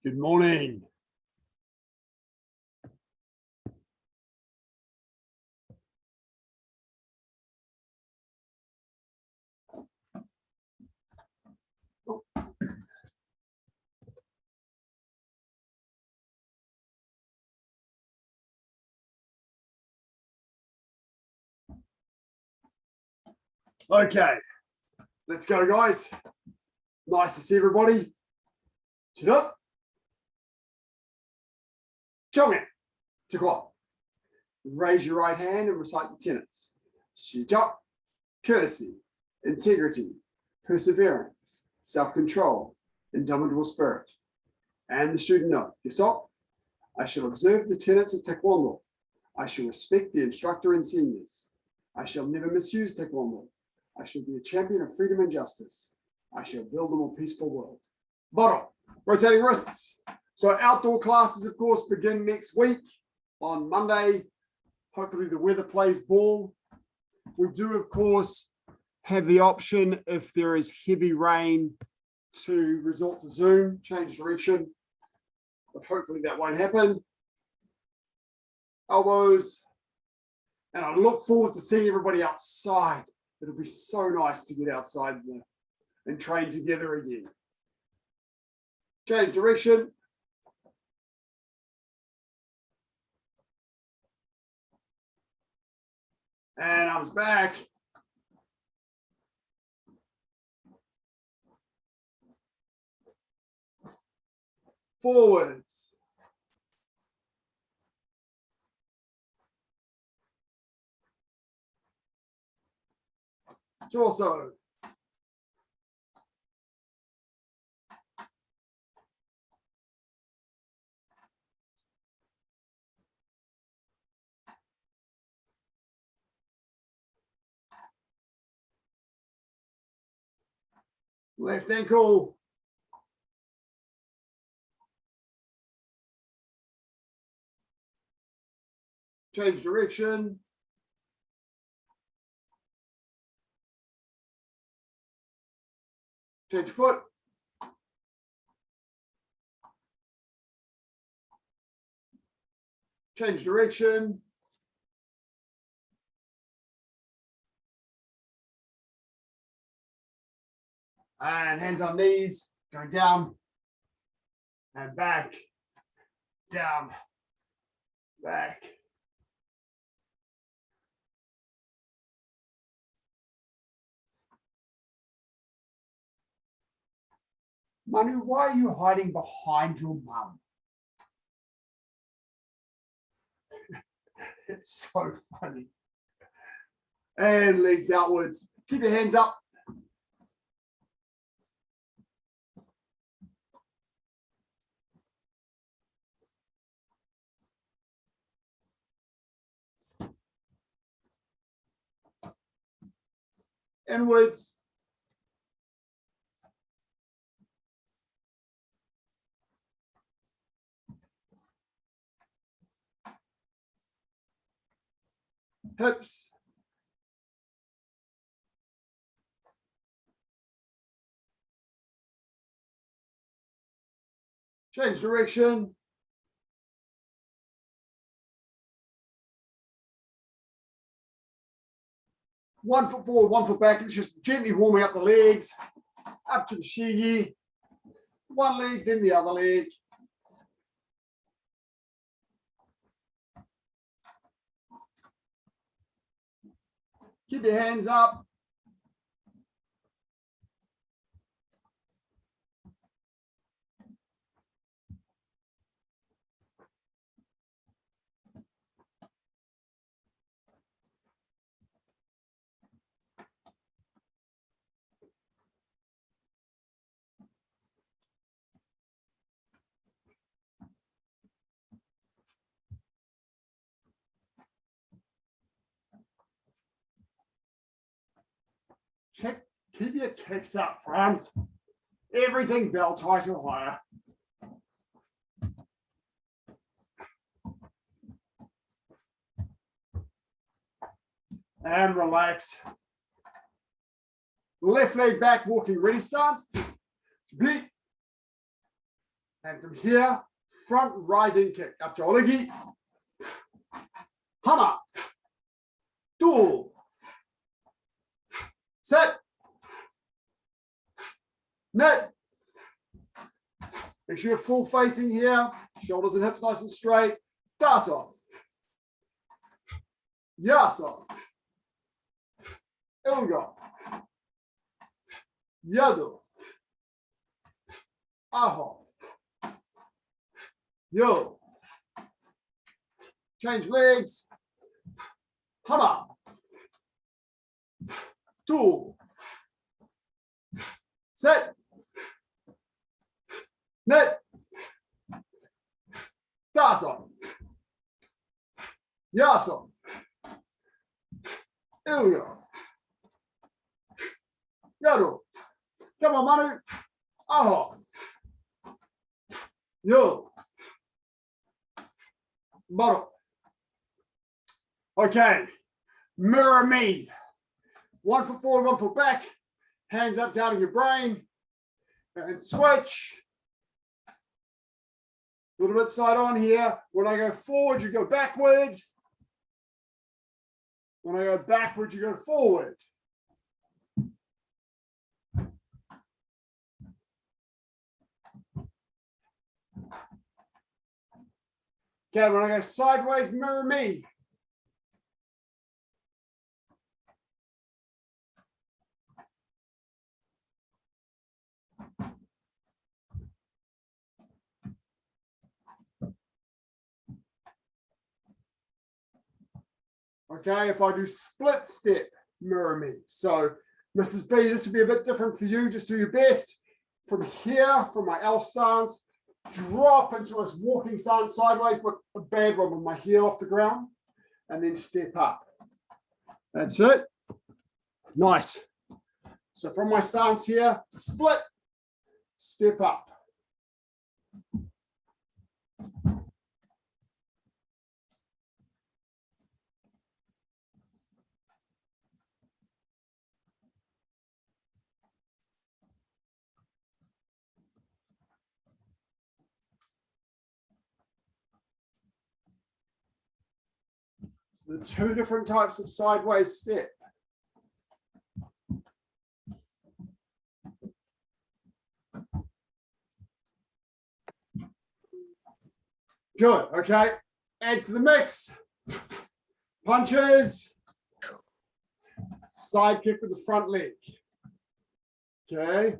Good morning. Okay, let's go, guys. Nice to see everybody. Chin up. Kyungin. Taekwondo. Raise your right hand and recite the tenets. Shijak, courtesy, integrity, perseverance, self-control, indomitable spirit. And the student note. Yesok, I shall observe the tenets of Taekwondo. I shall respect the instructor and seniors. I shall never misuse Taekwondo. I shall be a champion of freedom and justice. I shall build a more peaceful world. Bottom, rotating wrists. So outdoor classes, of course, begin next week on Monday. Hopefully the weather plays ball. We do, of course, have the option if there is heavy rain to resort to Zoom, change direction. But hopefully that won't happen. Elbows. And I look forward to seeing everybody outside. It'll be so nice to get outside and train together again. Change direction. And arms back. Forwards. Torso. Left ankle. Change direction. Change foot. Change direction. And hands on knees, going down and back, down, back. Manu, why are you hiding behind your mum? It's so funny. And legs outwards. Keep your hands up. Inwards. Hips. Change direction. One foot forward, one foot back. It's just gently warming up the legs. Up to the shigi. One leg, then the other leg. Keep your hands up. Keep your kicks up, friends. Everything belt height or higher. And relax. Left leg back, walking ready stance. Beat. And from here, front rising kick. Up to oligi. Hama. Dual. Set. Net. Make sure you're full facing here. Shoulders and hips nice and straight. Dasa. Yasa. Ilga. Yadu. Aho. Yo. Change legs. Hama. Two. Set. Net. Dasa. Yasa. Ilya. Yadu. Come on, Manu. Aho. Yo. Bottom. Okay. Mirror me. 1 foot forward, 1 foot back. Hands up, guarding your brain. And switch. A little bit side on here. When I go forward, you go backward. When I go backward, you go forward. Okay, when I go sideways, mirror me. Okay, if I do split step, mirror me. So, Mrs. B, this would be a bit different for you. Just do your best. From here, from my L stance, drop into a walking stance sideways, but a bad one with my heel off the ground, and then step up. That's it. Nice. So from my stance here, split, step up. The two different types of sideways step. Good, okay. Add to the mix. Punches. Side kick with the front leg. Okay.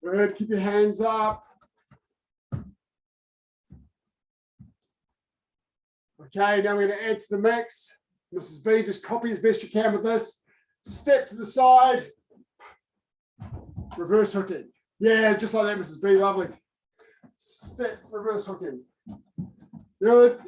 Good, keep your hands up. Okay, now we're going to add to the mix. Mrs. B, just copy as best you can with this. Step to the side. Reverse hooking. Yeah, just like that, Mrs. B, lovely. Step, reverse hooking. Good.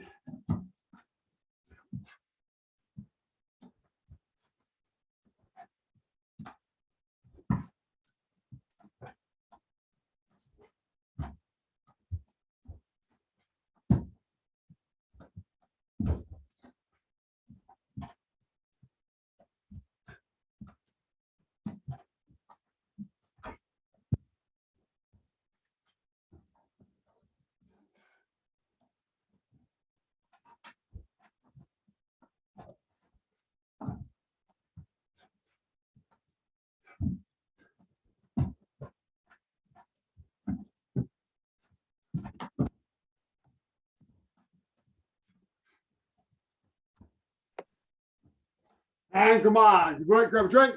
And come on, good work, grab a drink.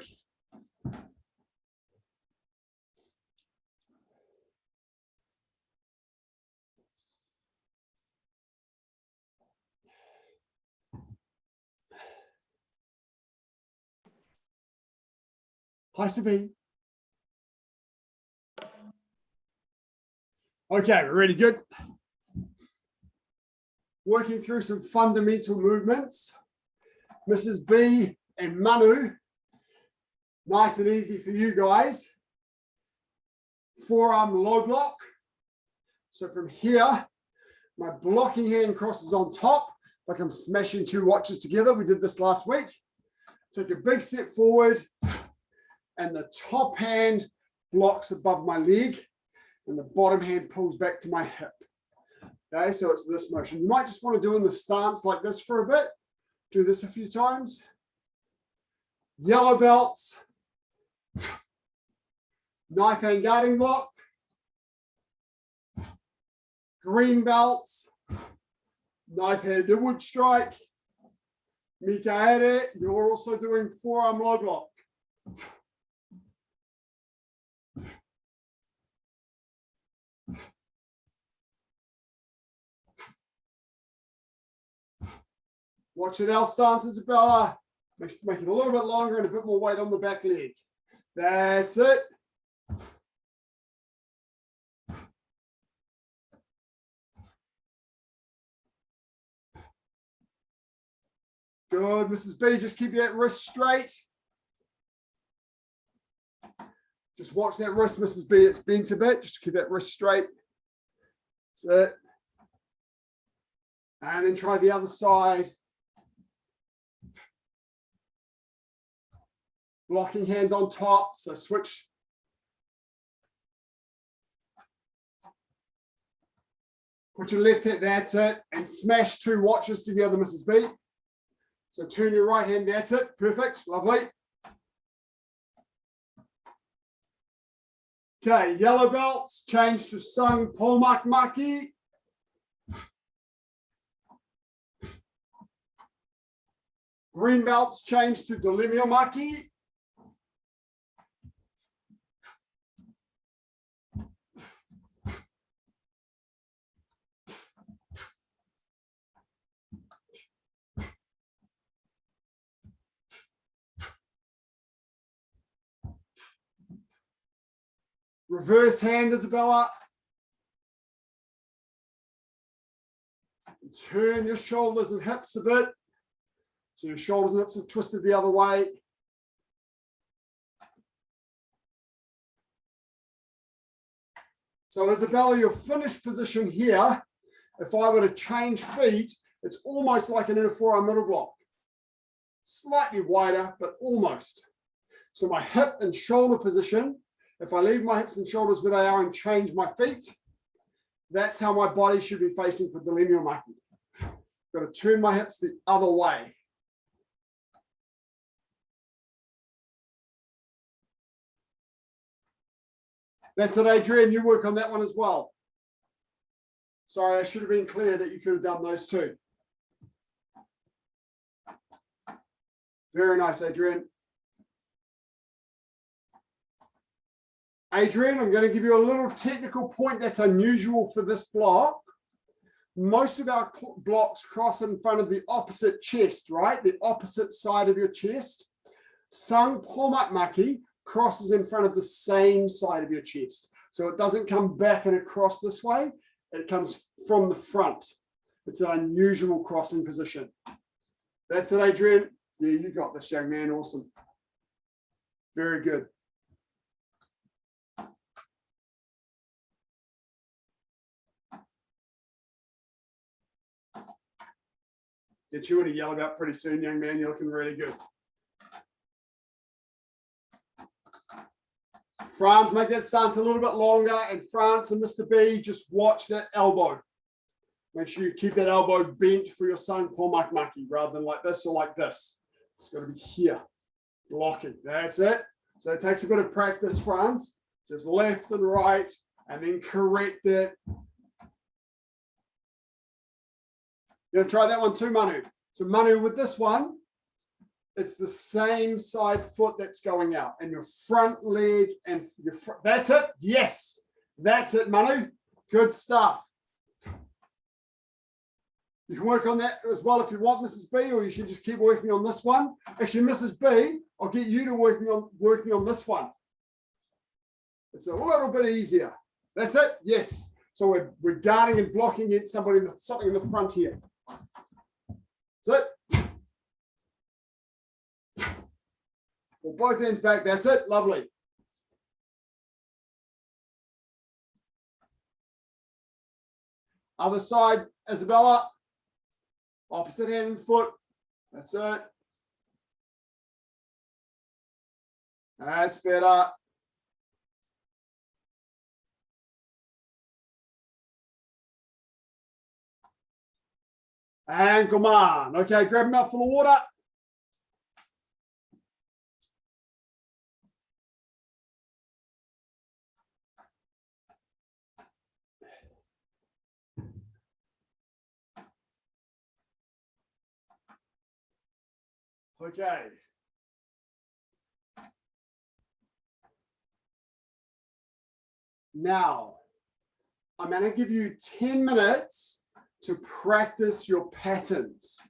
Hi, Sabine. Okay, we're really good. Working through some fundamental movements. Mrs. B and Manu, nice and easy for you guys. Forearm low block. So from here, my blocking hand crosses on top, like I'm smashing two watches together. We did this last week. Take a big step forward, and the top hand blocks above my leg, and the bottom hand pulls back to my hip. Okay, so it's this motion. You might just want to do in the stance like this for a bit. Do this a few times. Yellow belts. Knife hand guarding block. Green belts. Knife hand inward strike. Mikaere, you're also doing forearm low block. Watch it, L stance, Isabella. Make it a little bit longer and a bit more weight on the back leg. That's it. Good, Mrs. B, just keep that wrist straight. Just watch that wrist, Mrs. B, it's bent a bit. Just keep that wrist straight. That's it. And then try the other side. Blocking hand on top, so switch. Put your left hand, that's it, and smash two watches together, Mrs. B. So turn your right hand, that's it, perfect, lovely. Okay, yellow belts, change to Sung Polmak Maki. Green belts, change to Dolimio Maki. Reverse hand, Isabella. Turn your shoulders and hips a bit. So your shoulders and hips are twisted the other way. So Isabella, your finished position here, if I were to change feet, it's almost like an inner forearm middle block. Slightly wider, but almost. So my hip and shoulder position, if I leave my hips and shoulders where they are and change my feet, that's how my body should be facing for Dolimio Maki. Got to turn my hips the other way. That's it, Adrian. You work on that one as well. Sorry, I should have been clear that you could have done those two. Very nice, Adrian. Adrian, I'm going to give you a little technical point that's unusual for this block. Most of our blocks cross in front of the opposite chest, right? The opposite side of your chest. Sung Polmak Maki crosses in front of the same side of your chest. So it doesn't come back and across this way. It comes from the front. It's an unusual crossing position. That's it, Adrian. Yeah, you got this, young man. Awesome. Very good. Get you in a yellow belt pretty soon, young man. You're looking really good. Franz, make that stance a little bit longer. And France and Mr. B, just watch that elbow. Make sure you keep that elbow bent for your Sung Polmak Maki rather than like this or like this. It's got to be here, blocking. That's it. So it takes a bit of practice, Franz. Just left and right, and then correct it. You're going to try that one too, Manu. So Manu, with this one, it's the same side foot that's going out, and your front leg and your front. That's it. Yes, that's it, Manu. Good stuff. You can work on that as well if you want, Mrs. B, or you should just keep working on this one. Actually, Mrs. B, I'll get you to working on this one. It's a little bit easier. That's it. Yes. So we're guarding and blocking against something in the front here. That's it. Well, both ends back. That's it. Lovely. Other side, Isabella. Opposite hand and foot. That's it. That's better. And come on. Okay, grab a mouthful of water. Okay. Now, I'm going to give you 10 minutes to practice your patterns.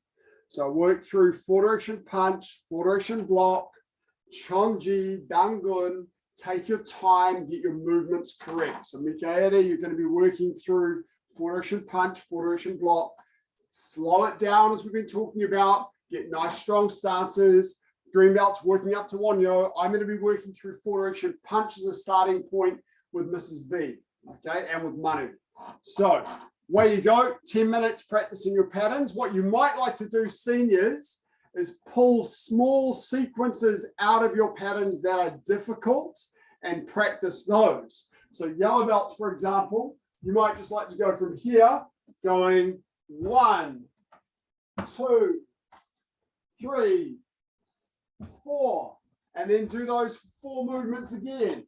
So work through four direction punch, four direction block, chongji, dangun. Take your time, get your movements correct. So Mikaela, you're going to be working through four direction punch, four direction block. Slow it down as we've been talking about. Get nice strong stances. Green belts working up to Wonyo. I'm going to be working through four direction punch as a starting point with Mrs. B, okay, and with Manu. So away you go, 10 minutes practicing your patterns. What you might like to do, seniors, is pull small sequences out of your patterns that are difficult and practice those. So yellow belts, for example, you might just like to go from here, going 1, 2, 3, 4, and then do those 4 movements again.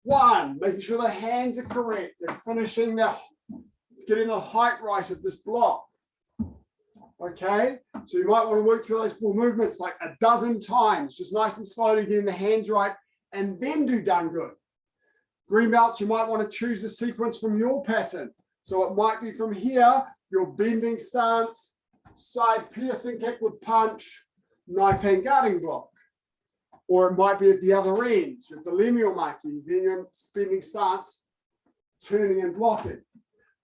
1, making sure the hands are correct and finishing getting the height right of this block. Okay, so you might want to work through those 4 movements like a dozen times, just nice and slowly getting the hands right, and then do dangun. Green belts, you might want to choose a sequence from your pattern. So it might be from here, your bending stance, side piercing kick with punch, knife hand guarding block. Or it might be at the other end, your bulimio maki, then your bending stance, turning and blocking.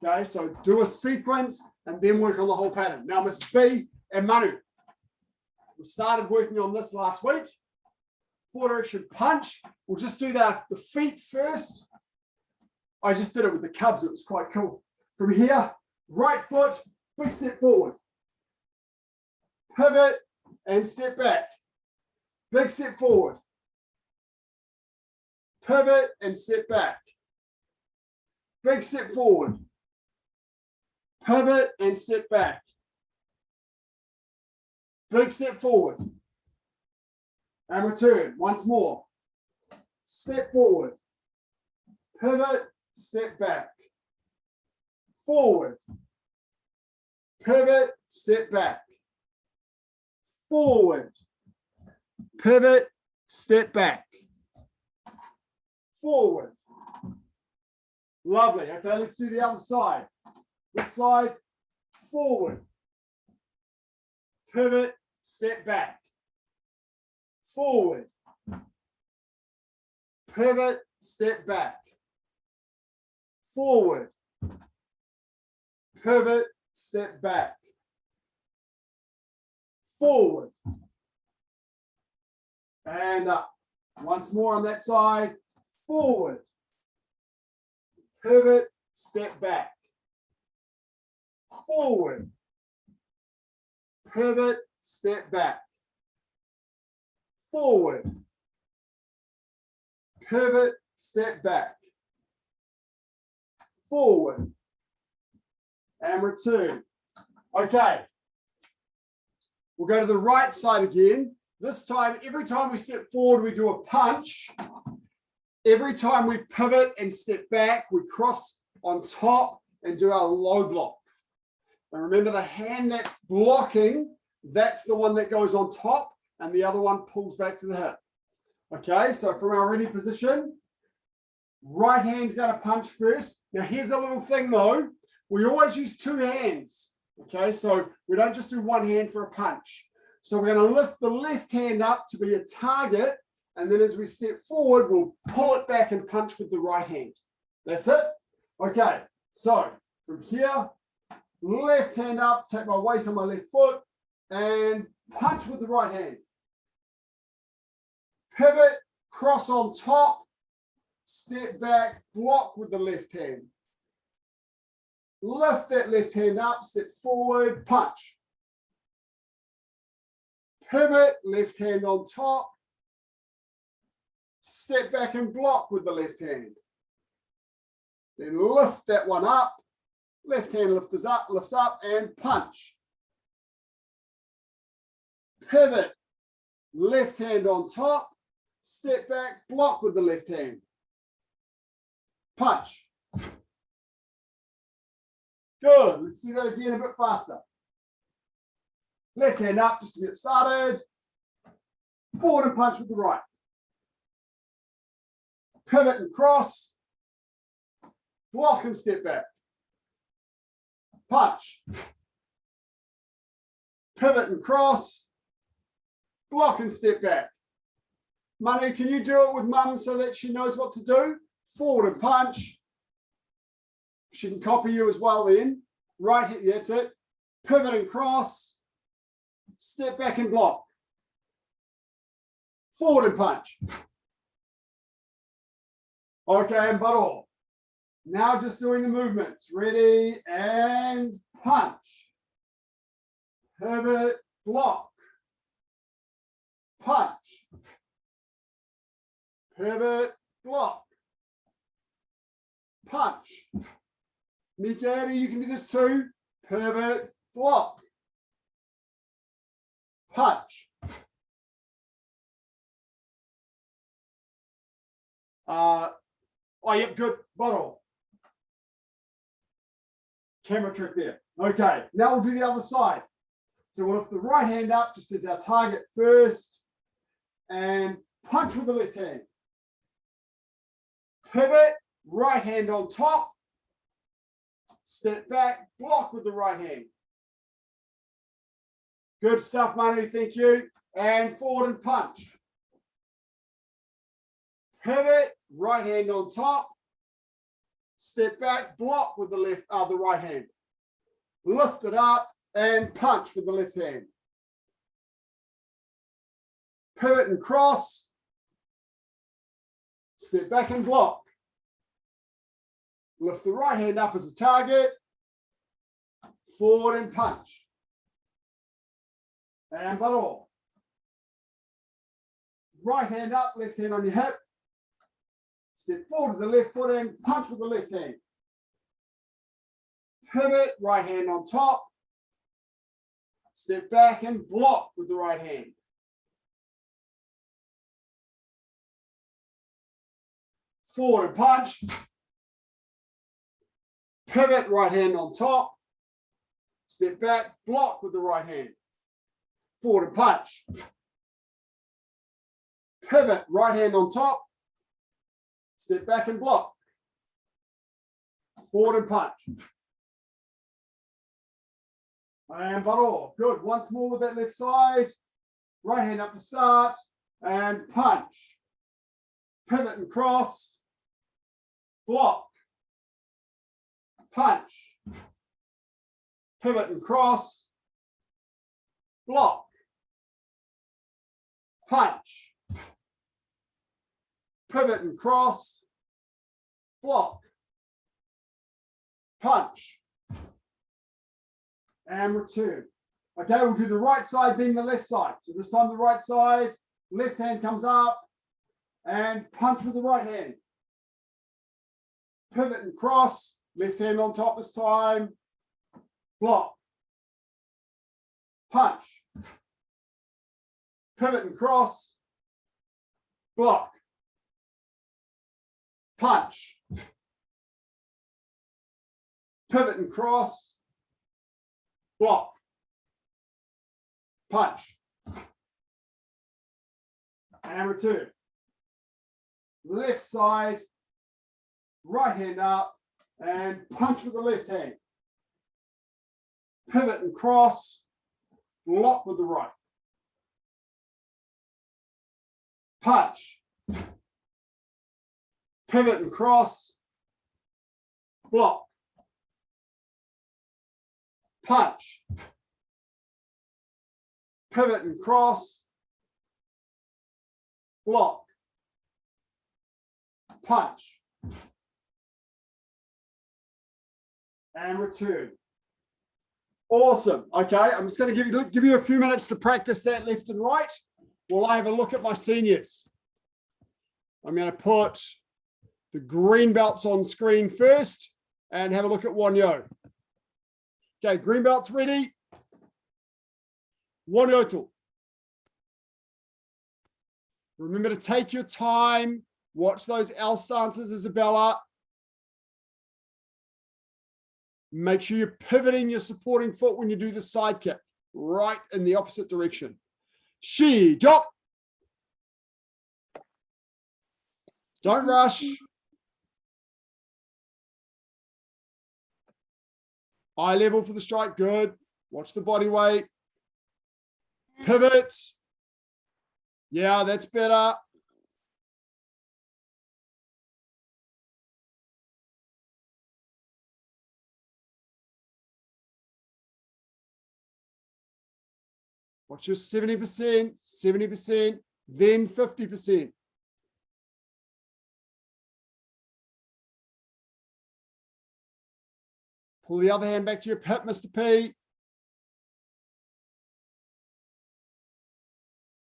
Okay, so do a sequence and then work on the whole pattern. Now, Mrs. B and Manu, we started working on this last week. 4 direction punch. We'll just do the feet first. I just did it with the Cubs. It was quite cool. From here, right foot, big step forward. Pivot and step back. Big step forward. Pivot and step back. Big step forward. Pivot and step back. Big step forward. And return once more. Step forward. Pivot, step back. Forward. Pivot, step back. Forward. Pivot, step back. Forward. Lovely. Okay, let's do the other side. This side, forward. Pivot, step back. Forward. Pivot, step back. Forward. Pivot, step back. Forward. And up. Once more on that side. Forward. Pivot, step back. Forward. Pivot, step back. Forward. Pivot, step back. Forward. And return. Okay. We'll go to the right side again. This time, every time we step forward, we do a punch. Every time we pivot and step back, we cross on top and do our low block. And remember, the hand that's blocking that's the one that goes on top, and the other one pulls back to the hip. Okay, so from our ready position, right hand's going to punch first. Now here's a little thing though. We always use two hands. Okay, so we don't just do one hand for a punch. So we're going to lift the left hand up to be a target, and then as we step forward, we'll pull it back and punch with the right hand. That's it. Okay, so from here, left hand up, take my weight on my left foot, and punch with the right hand. Pivot, cross on top, step back, block with the left hand. Lift that left hand up, step forward, punch. Pivot, left hand on top, step back and block with the left hand. Then lift that one up, left hand lifts up and punch. Pivot, left hand on top, step back, block with the left hand. Punch. Good. Let's do that again a bit faster. Left hand up just to get started. Forward and punch with the right. Pivot and cross. Block and step back. Punch. Pivot and cross. Block and step back. Manu, can you do it with mum so that she knows what to do? Forward and punch. She can copy you as well then. Right here, that's it. Pivot and cross. Step back and block. Forward and punch. Okay, and butt off. Now just doing the movements. Ready and punch. Pivot, block. Punch. Pivot, block. Punch. Mikaeli, you can do this too. Pivot, block. Punch. Oh, yep, good. Bottle. Camera trick there. Okay, now we'll do the other side. So we'll lift the right hand up just as our target first and punch with the left hand. Pivot, right hand on top. Step back, block with the right hand. Good stuff, Manu, thank you. And forward and punch. Pivot, right hand on top. Step back, block with the right hand. Lift it up and punch with the left hand. Pivot and cross. Step back and block. Lift the right hand up as a target. Forward and punch. And butt off. Right hand up, left hand on your hip. Step forward to the left foot and punch with the left hand. Pivot, right hand on top. Step back and block with the right hand. Forward and punch. Pivot, right hand on top. Step back, block with the right hand. Forward and punch. Pivot, right hand on top. Step back and block. Forward and punch. And butt off. Good. Once more with that left side. Right hand up to start. And punch. Pivot and cross. Block. Punch. Pivot and cross. Block. Punch. Pivot and cross. Block. Punch. And return. Okay, we'll do the right side, then the left side. So this time the right side, left hand comes up and punch with the right hand. Pivot and cross, left hand on top this time. Block. Punch. Pivot and cross. Block. Punch. Pivot and cross. Block. punch. And return. Left side, right hand up, and punch with the left hand. Pivot and cross, block with the right. Punch. Pivot and cross, block. Punch. Pivot and cross, block. Punch. And return. Awesome. Okay, I'm just going to give you a few minutes to practice that left and right while I have a look at my seniors. I'm going to put the green belts on screen first and have a look at Wanyo. Okay, green belts ready. Wanyo. Remember to take your time. Watch those L stances, Isabella. Make sure you're pivoting your supporting foot when you do the side kick, right in the opposite direction. Shi, drop. Don't rush. Eye level for the strike, good. Watch the body weight. Pivot. Yeah, that's better. Watch your 70%, 70%, then 50%. Pull the other hand back to your pit, Mr. P.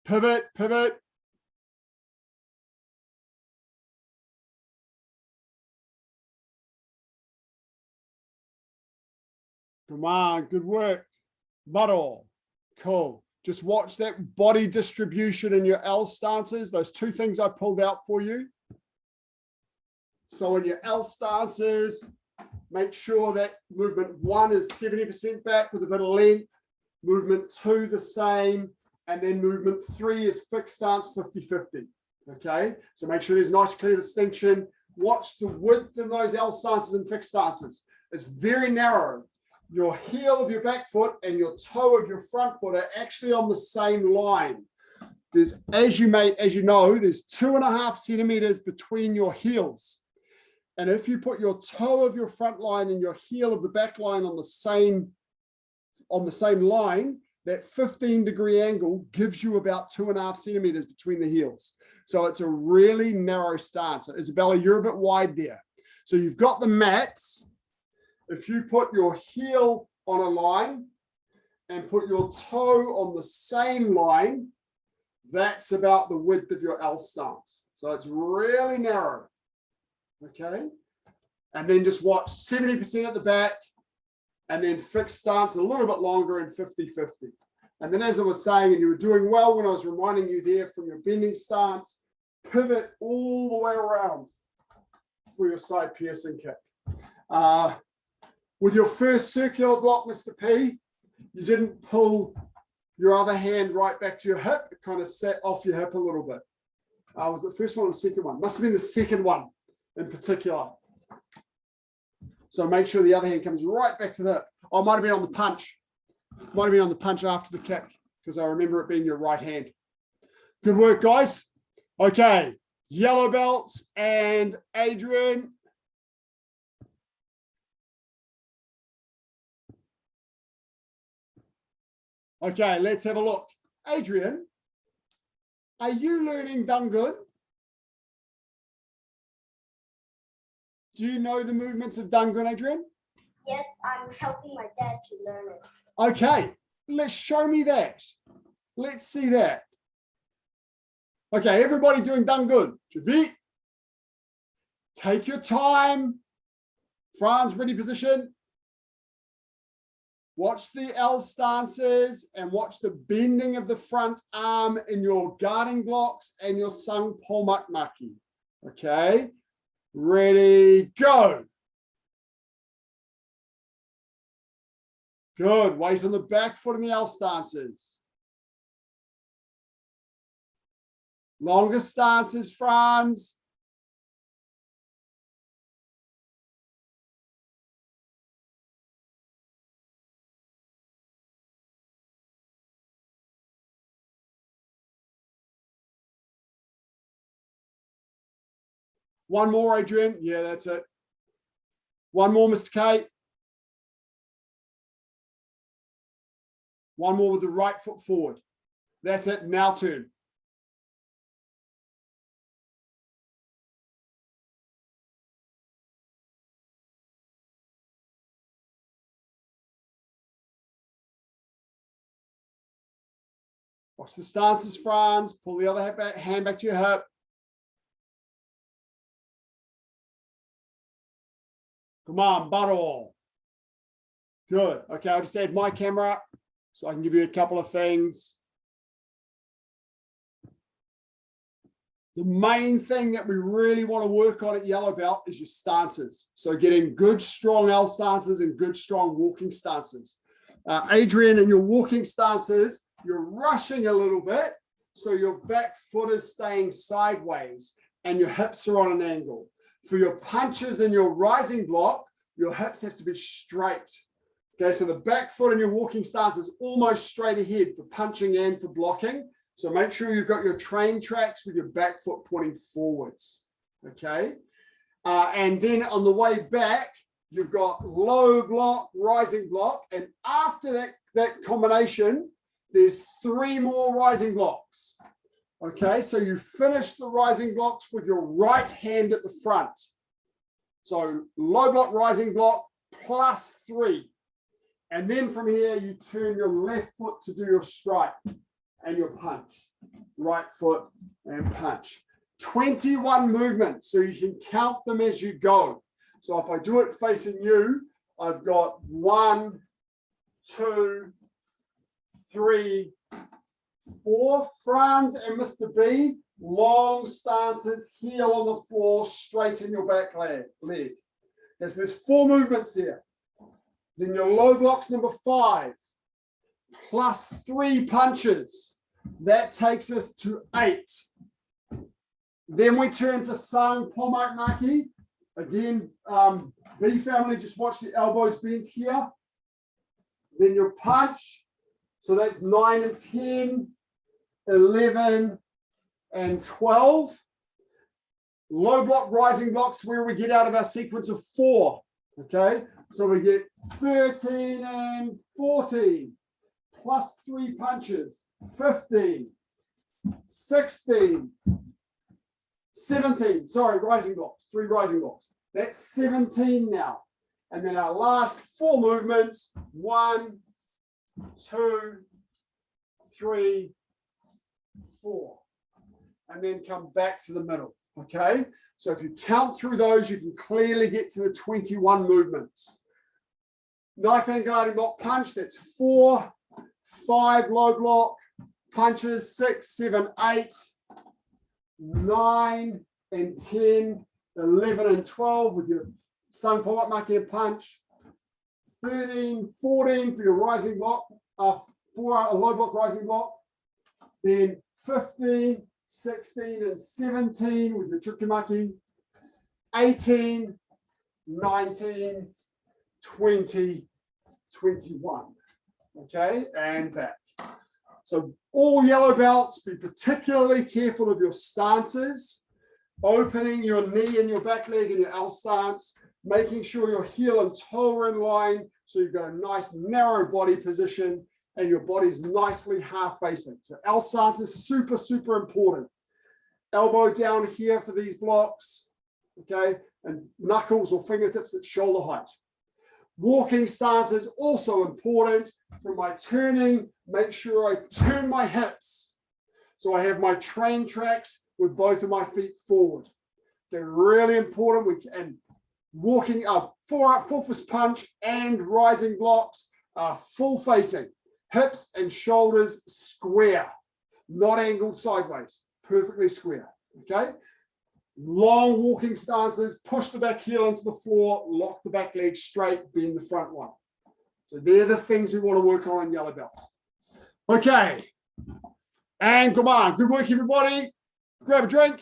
Pivot, pivot. Come on, good work. Muddle. Cool. Just watch that body distribution in your L stances. Those two things I pulled out for you. So in your L stances, make sure that movement 1 is 70% back with a bit of length. Movement 2 the same. And then movement 3 is fixed stance 50-50. Okay? So make sure there's nice clear distinction. Watch the width in those L stances and fixed stances. It's very narrow. Your heel of your back foot and your toe of your front foot are actually on the same line. There's, as you know, there's 2.5 centimeters between your heels. And if you put your toe of your front line and your heel of the back line on the same line, that 15-degree angle gives you about 2.5 centimeters between the heels. So it's a really narrow stance. So Isabella, you're a bit wide there. So you've got the mats. If you put your heel on a line and put your toe on the same line, that's about the width of your L stance. So it's really narrow. Okay. And then just watch 70% at the back and then fixed stance a little bit longer and 50-50. And then as I was saying, and you were doing well when I was reminding you there from your bending stance, pivot all the way around for your side piercing kick. With your first circular block, Mr. P, you didn't pull your other hand right back to your hip. It kind of sat off your hip a little bit. Was the first one or the second one? Must have been the second one in particular. So make sure the other hand comes right back to the hip. Oh, it might have been on the punch. Might have been on the punch after the kick because I remember it being your right hand. Good work, guys. Okay, yellow belts and Adrian. Okay, let's have a look. Adrian, are you learning Dangun? Do you know the movements of Dangun, Adrian? Yes, I'm helping my dad to learn it. Okay, let's show me that. Let's see that. Okay, everybody doing Dangun. Javi, take your time. Franz, ready position. Watch the L stances and watch the bending of the front arm in your guarding blocks and your Sung Polmak Maki. Okay, ready, go. Good, weight on the back foot in the L stances. Longer stances, Franz. One more, Adrian. Yeah, that's it. One more, Mr. K. One more with the right foot forward. That's it. Now turn. Watch the stances, Franz. Pull the other hand back to your hip. Come on, Baro. Good. Okay, I'll just add my camera so I can give you a couple of things. The main thing that we really want to work on at yellow belt is your stances. So getting good, strong L stances and good, strong walking stances. Adrian, in your walking stances, you're rushing a little bit. So your back foot is staying sideways and your hips are on an angle. For your punches in your rising block, your hips have to be straight. Okay, so the back foot in your walking stance is almost straight ahead for punching and for blocking. So make sure you've got your train tracks with your back foot pointing forwards. Okay, and then on the way back, you've got low block, rising block, and after that combination, there's 3 more rising blocks. Okay, so you finish the rising blocks with your right hand at the front. So low block, rising block, plus 3. And then from here, you turn your left foot to do your strike and your punch. Right foot and punch. 21 movements, so you can count them as you go. So if I do it facing you, I've got 1, 2, 3, 4. Franz and Mr. B, long stances, heel on the floor, straighten your back leg. Yes, there's 4 movements there. Then your low blocks number 5, plus 3 punches. That takes us to 8. Then we turn for Sang Pomak Maki. Again, B family, just watch the elbows bent here. Then your punch. So that's 9 and 10, 11 and 12. Low block, rising blocks, where we get out of our sequence of 4. Okay, so we get 13 and 14, plus 3 punches, 15, 16, 17, sorry, rising blocks, 3 rising blocks. That's 17 now. And then our last 4 movements, 1, 2, 3, 4. And then come back to the middle, okay? So if you count through those, you can clearly get to the 21 movements. Knife hand guarding block punch, that's 4, 5 low block punches, 6, 7, 8, 9 and 10, 11 and 12 with your Sang Pomak Maki and punch, 13, 14 for your rising block, 4 a low block rising block, then 15, 16 and 17 with the Chukimaki, 18, 19, 20, 21. Okay, and back. So all yellow belts, be particularly careful of your stances, opening your knee and your back leg in your L stance, making sure your heel and toe are in line so you've got a nice narrow body position and your body's nicely half facing. So L stance is super, super important. Elbow down here for these blocks, okay, and knuckles or fingertips at shoulder height. Walking stance is also important. For my turning, make sure I turn my hips so I have my train tracks with both of my feet forward. They're really important. And walking up, full fist punch and rising blocks are full facing. Hips and shoulders square, not angled sideways, perfectly square, okay? Long walking stances, push the back heel into the floor, lock the back leg straight, bend the front one. So they're the things we want to work on in yellow belt. Okay, and come on, good work everybody. grab a drink.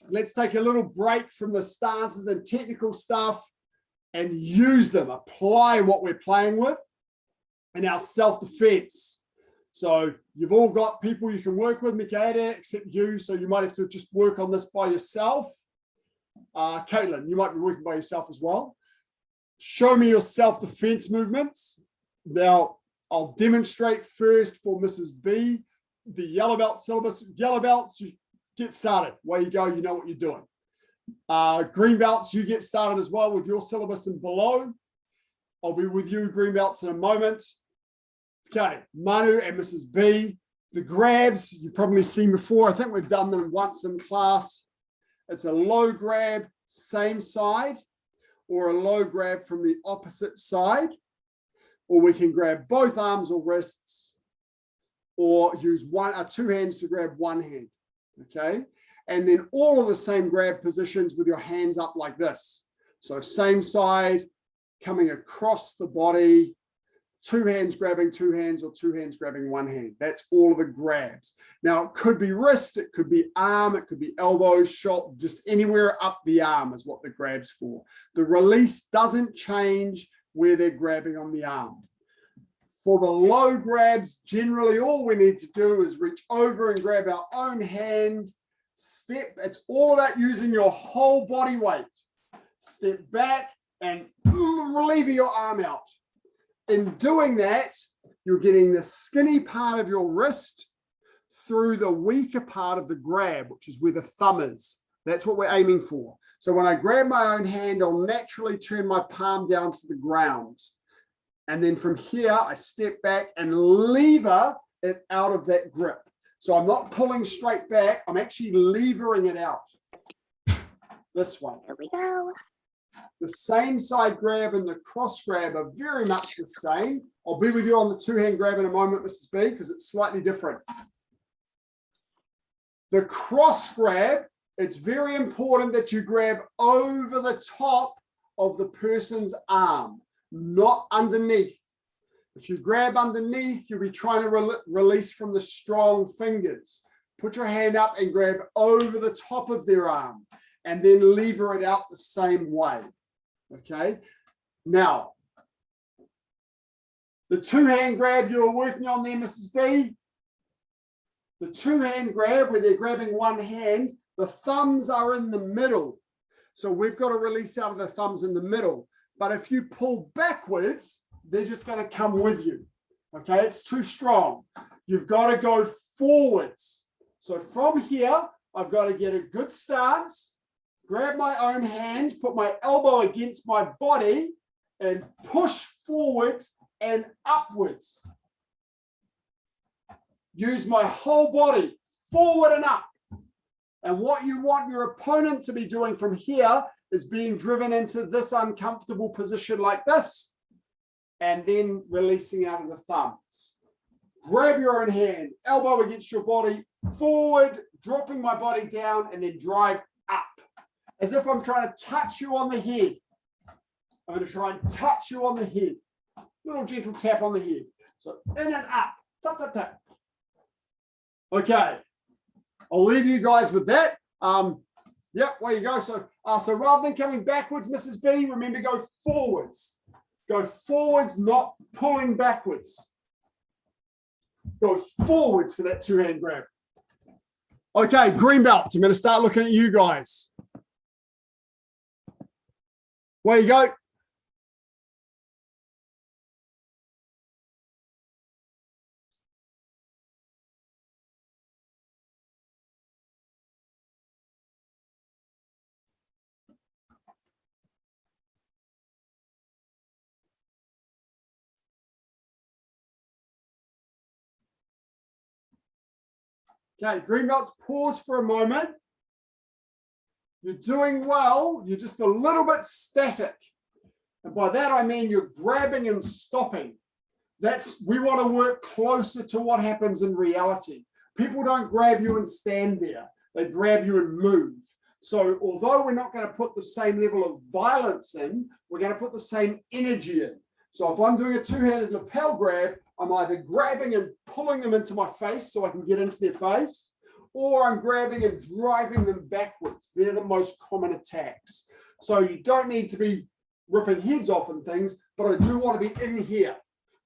Let's take a little break from the stances and technical stuff and use them, apply what we're playing with in our self-defense. So you've all got people you can work with, Mikaela, except you, so you might have to just work on this by yourself. Caitlin, you might be working by yourself as well. Show me your self-defense movements. Now, I'll demonstrate first for Mrs. B, the yellow belt syllabus. Yellow belts, you get started. Away you go, you know what you're doing. Green belts, you get started as well with your syllabus and below. I'll be with you, green belts, in a moment. Okay, Manu and Mrs. B. The grabs, you've probably seen before. I think we've done them once in class. It's a low grab, same side, or a low grab from the opposite side. Or we can grab both arms or wrists, or use two hands to grab one hand. Okay, and then all of the same grab positions with your hands up like this. So same side, coming across the body, two hands grabbing two hands, or two hands grabbing one hand. That's all of the grabs. Now it could be wrist, it could be arm, it could be elbow, shoulder, just anywhere up the arm is what the grab's for. The release doesn't change where they're grabbing on the arm. For the low grabs, generally all we need to do is reach over and grab our own hand, step. It's all about using your whole body weight. Step back and relieve your arm out. In doing that, you're getting the skinny part of your wrist through the weaker part of the grab, which is where the thumb is. That's what we're aiming for. So when I grab my own hand, I'll naturally turn my palm down to the ground. And then from here, I step back and lever it out of that grip. So I'm not pulling straight back. I'm actually levering it out this way. Here we go. The same side grab and the cross grab are very much the same. I'll be with you on the two-hand grab in a moment, Mrs. B, because it's slightly different. The cross grab, it's very important that you grab over the top of the person's arm, not underneath. If you grab underneath, you'll be trying to release from the strong fingers. Put your hand up and grab over the top of their arm and then lever it out the same way. Okay. Now, the two-hand grab you're working on there, Mrs. B, the two-hand grab where they're grabbing one hand, the thumbs are in the middle. So we've got to release out of the thumbs in the middle. But if you pull backwards, they're just going to come with you. Okay, it's too strong. You've got to go forwards. So from here, I've got to get a good stance, grab my own hand, put my elbow against my body, and push forwards and upwards. Use my whole body, forward and up. And what you want your opponent to be doing from here is being driven into this uncomfortable position like this, and then releasing out of the thumbs. Grab your own hand, elbow against your body, forward, dropping my body down, and then drive up. As if I'm trying to touch you on the head. I'm going to try and touch you on the head. Little gentle tap on the head. So in and up. Tap, tap, tap. Okay. I'll leave you guys with that. Yep, there you go. So rather than coming backwards, Mrs. B, remember, go forwards. Go forwards, not pulling backwards. Go forwards for that two-hand grab. Okay, green belts. I'm going to start looking at you guys. Where you go. Okay, green belts, pause for a moment. You're doing well, you're just a little bit static. And by that I mean you're grabbing and stopping. We want to work closer to what happens in reality. People don't grab you and stand there. They grab you and move. So although we're not going to put the same level of violence in, we're going to put the same energy in. So if I'm doing a two-handed lapel grab, I'm either grabbing and pulling them into my face so I can get into their face, or I'm grabbing and driving them backwards. They're the most common attacks. So you don't need to be ripping heads off and things, but I do want to be in here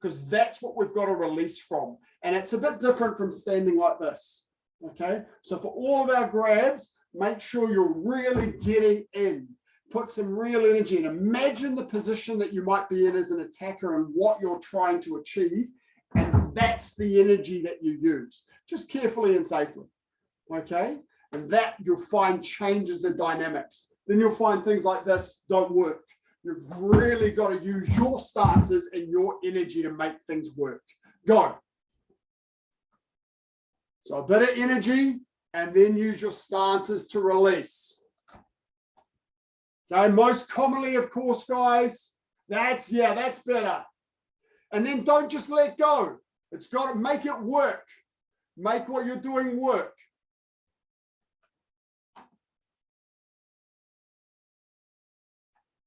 because that's what we've got to release from. And it's a bit different from standing like this. Okay, so for all of our grabs, make sure you're really getting in. Put some real energy in. Imagine the position that you might be in as an attacker and what you're trying to achieve. And that's the energy that you use. Just carefully and safely. Okay? And that you'll find changes the dynamics. Then you'll find things like this don't work. You've really got to use your stances and your energy to make things work. Go. So a bit of energy, and then use your stances to release. Okay, most commonly, of course, guys, that's better. And then don't just let go. It's got to make it work. Make what you're doing work.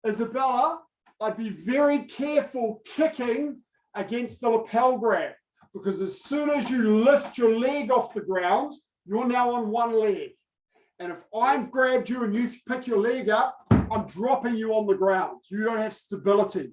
Isabella, I'd be very careful kicking against the lapel grab, because as soon as you lift your leg off the ground, you're now on one leg. And if I've grabbed you and you pick your leg up, I'm dropping you on the ground. You don't have stability.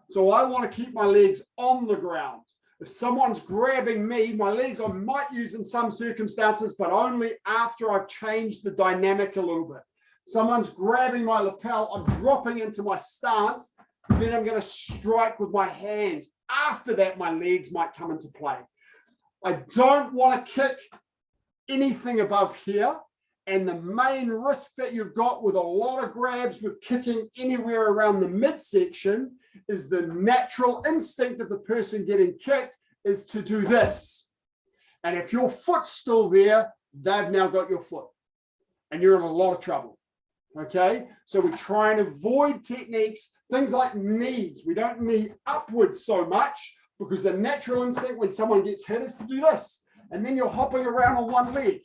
So I want to keep my legs on the ground. If someone's grabbing me, my legs I might use in some circumstances, but only after I've changed the dynamic a little bit. Someone's grabbing my lapel, I'm dropping into my stance, then I'm going to strike with my hands. After that, my legs might come into play. I don't want to kick anything above here. And the main risk that you've got with a lot of grabs with kicking anywhere around the midsection is the natural instinct of the person getting kicked is to do this. And if your foot's still there, they've now got your foot. And you're in a lot of trouble. Okay? So we try and avoid techniques, things like knees. We don't knee upwards so much because the natural instinct when someone gets hit is to do this. And then you're hopping around on one leg.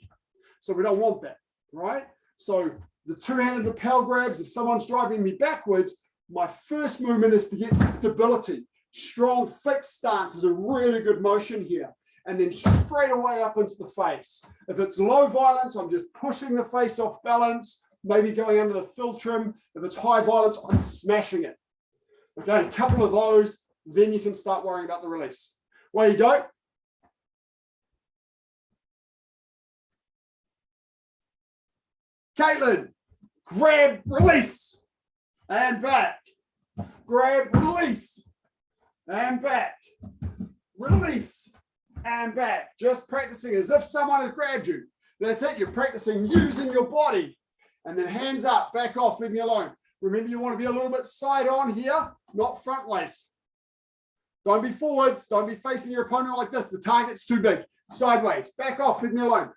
So we don't want that. Right? So the two-handed lapel grabs, if someone's driving me backwards, my first movement is to get stability. Strong fixed stance is a really good motion here. And then straight away up into the face. If it's low violence, I'm just pushing the face off balance, maybe going under the philtrum. If it's high violence, I'm smashing it. Okay, a couple of those, then you can start worrying about the release. Away you go. Caitlin, grab, release, and back. Grab, release, and back. Release, and back. Just practicing as if someone has grabbed you. That's it. You're practicing using your body. And then hands up, back off, leave me alone. Remember, you want to be a little bit side on here, not front waist. Don't be forwards. Don't be facing your opponent like this. The target's too big. Sideways, back off, leave me alone.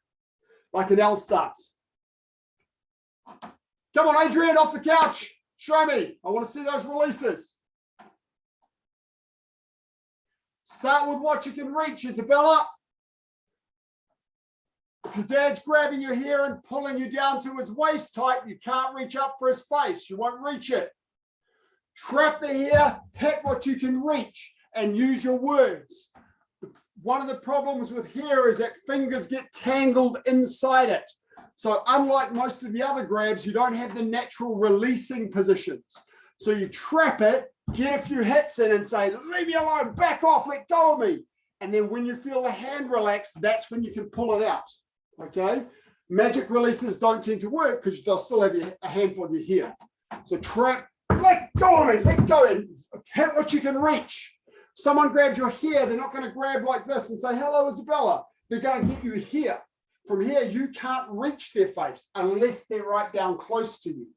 Like an L starts. Come on, Adrian, off the couch. Show me. I want to see those releases. Start with what you can reach, Isabella. If your dad's grabbing your hair and pulling you down to his waist height, you can't reach up for his face. You won't reach it. Trap the hair, hit what you can reach, and use your words. One of the problems with hair is that fingers get tangled inside it. So unlike most of the other grabs, you don't have the natural releasing positions. So you trap it, get a few hits in and say, leave me alone, back off, let go of me. And then when you feel the hand relax, that's when you can pull it out. Okay? Magic releases don't tend to work because they'll still have a handful of your hair. So trap, let go of me, let go and hit what you can reach. Someone grabs your hair, they're not going to grab like this and say, hello, Isabella. They're going to get you here. From here, you can't reach their face unless they're right down close to you,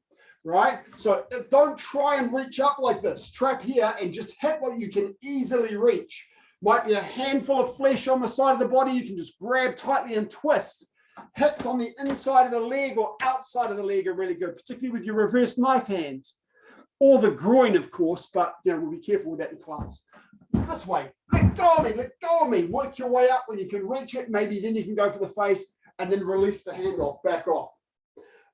right? So don't try and reach up like this. Trap here and just hit what you can easily reach. Might be a handful of flesh on the side of the body. You can just grab tightly and twist. Hits on the inside of the leg or outside of the leg are really good, particularly with your reverse knife hands. Or the groin, of course, but we'll be careful with that in class. this way. Let go of me, let go of me. Work your way up when you can reach it. Maybe then you can go for the face and then release the hand off, back off.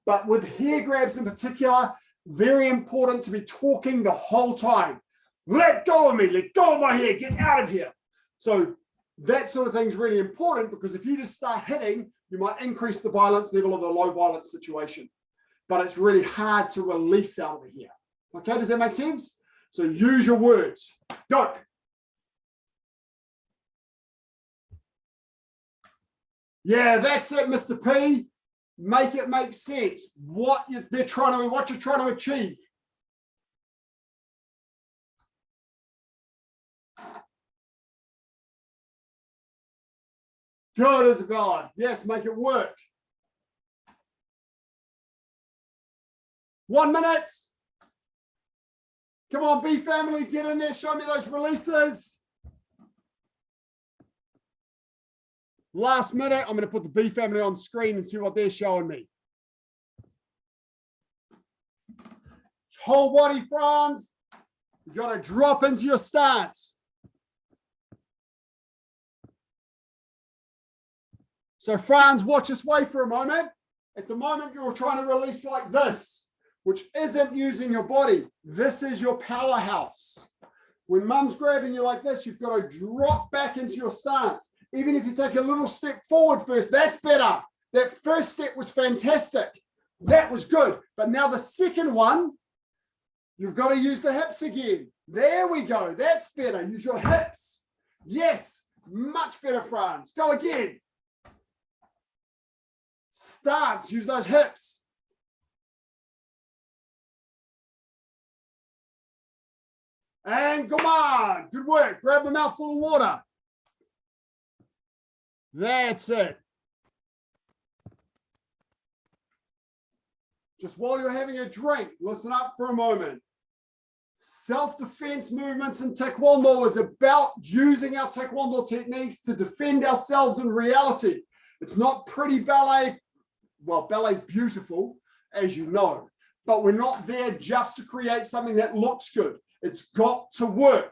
But with hair grabs in particular, very important to be talking the whole time. Let go of me, let go of my hair, get out of here. So that sort of thing is really important, because if you just start hitting, you might increase the violence level of the low violence situation. But it's really hard to release out of here. Okay, does that make sense? So use your words. Go. Yeah, that's it, Mr. P. Make it make sense. What you're trying to achieve. Good, Isabella. Yes, make it work. 1 minute. Come on, B family, get in there. Show me those releases. Last minute, I'm going to put the B family on screen and see what they're showing me. Whole body Franz. You got to drop into your stance. So Franz, watch this way for a moment. At the moment, you're trying to release like this, which isn't using your body. This is your powerhouse. When mum's grabbing you like this, you've got to drop back into your stance. Even if you take a little step forward first, that's better. That first step was fantastic. That was good. But now the second one, you've got to use the hips again. There we go. That's better. Use your hips. Yes, much better, Franz. Go again. Stance, use those hips. And come on, good work. Grab a mouthful of water. That's it. Just while you're having a drink, listen up for a moment. Self-defense movements in Taekwondo is about using our Taekwondo techniques to defend ourselves in reality. It's not pretty ballet. Well, ballet's beautiful, as you know, but we're not there just to create something that looks good. It's got to work.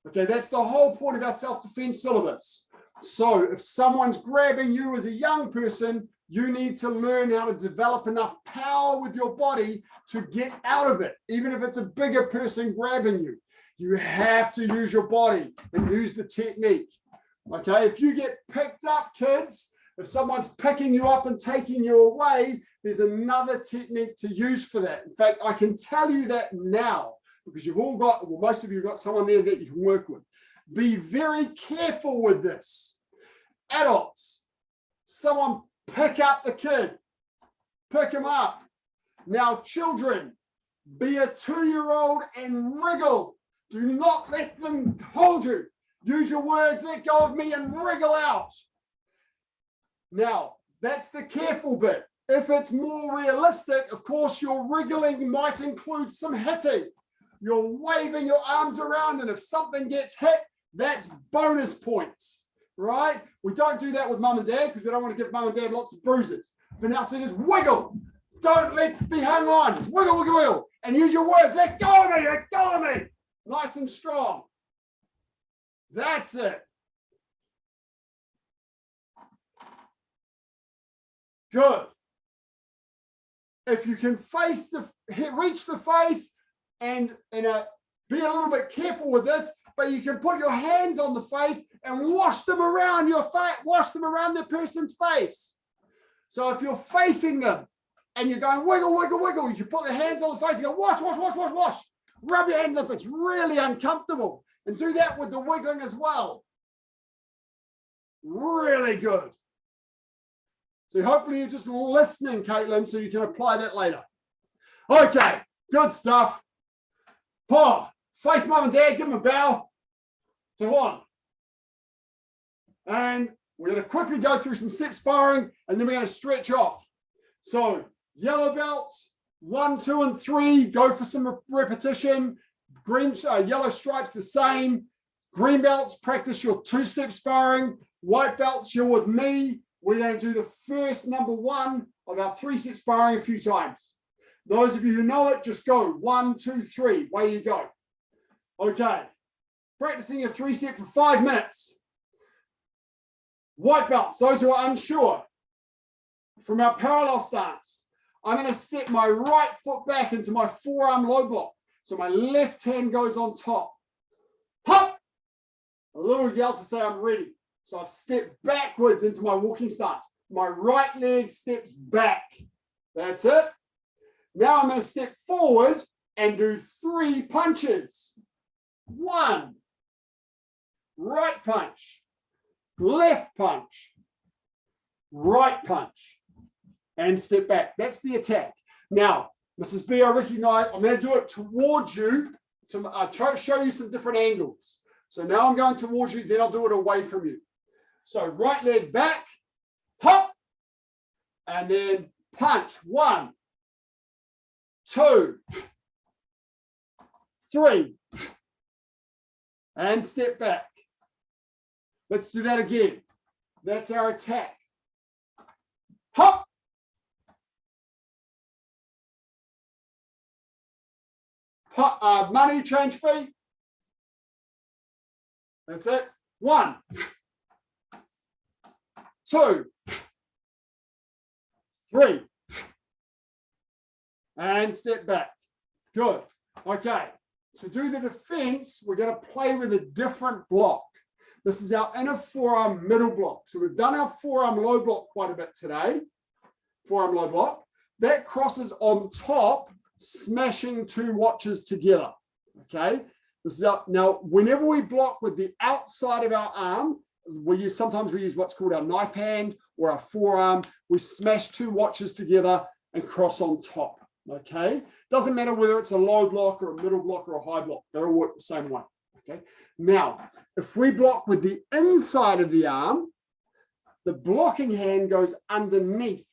Okay, that's the whole point of our self-defense syllabus. So if someone's grabbing you as a young person, you need to learn how to develop enough power with your body to get out of it. Even if it's a bigger person grabbing you, you have to use your body and use the technique. Okay, if you get picked up, kids, if someone's picking you up and taking you away, there's another technique to use for that. In fact, I can tell you that now, because you've all got, well, most of you have got someone there that you can work with. Be very careful with this. Adults, someone pick up the kid, pick him up. Now, children, be a 2-year-old and wriggle. Do not let them hold you. Use your words, let go of me, and wriggle out. Now, that's the careful bit. If it's more realistic, of course, your wriggling might include some hitting. You're waving your arms around, and if something gets hit, that's bonus points, right? We don't do that with mum and dad because we don't want to give mum and dad lots of bruises. But now, so just wiggle. Don't be hung on. Just wiggle, wiggle, wiggle. And use your words. Let go of me. Let go of me. Nice and strong. That's it. Good. If you can reach the face and be a little bit careful with this, but you can put your hands on the face and wash them around your face, wash them around the person's face. So if you're facing them and you're going wiggle, wiggle, wiggle, you can put the hands on the face and go wash, wash, wash, wash, wash. Rub your hands up. It's really uncomfortable. And do that with the wiggling as well. Really good. So hopefully you're just listening, Caitlin, so you can apply that later. Okay, good stuff. Paw, face mum and dad, give them a bow. So on. And we're going to quickly go through some step sparring, and then we're going to stretch off. So yellow belts, 1, 2, and 3, go for some repetition. Green, yellow stripes the same. Green belts, practice your 2-step sparring. White belts, you're with me. We're going to do the first number 1 of our 3-step sparring a few times. Those of you who know it, just go 1, 2, 3. Away you go. Okay. practicing a 3-set for 5 minutes. White belts, those who are unsure, from our parallel stance, I'm going to step my right foot back into my forearm low block. So my left hand goes on top. Hop! A little yell to say I'm ready. So I've stepped backwards into my walking stance. My right leg steps back. That's it. Now I'm going to step forward and do 3 punches. 1, right punch, left punch, right punch, and step back. That's the attack. Now, Mrs. B, I recognize, I'm going to do it towards you to show you some different angles. So now I'm going towards you, then I'll do it away from you. So right leg back, hop, and then punch. 1, 2, 3, and step back. Let's do that again. That's our attack. Hop. Money, change fee. That's it. 1, 2, 3, and step back. Good. Okay. To do the defense, we're going to play with a different block. This is our inner forearm middle block. So we've done our forearm low block quite a bit today. Forearm low block. That crosses on top, smashing 2 watches together. Okay. This is our, now, whenever we block with the outside of our arm, sometimes we use what's called our knife hand or our forearm. We smash 2 watches together and cross on top. Okay. Doesn't matter whether it's a low block or a middle block or a high block. They all work the same way. Okay. Now, if we block with the inside of the arm, the blocking hand goes underneath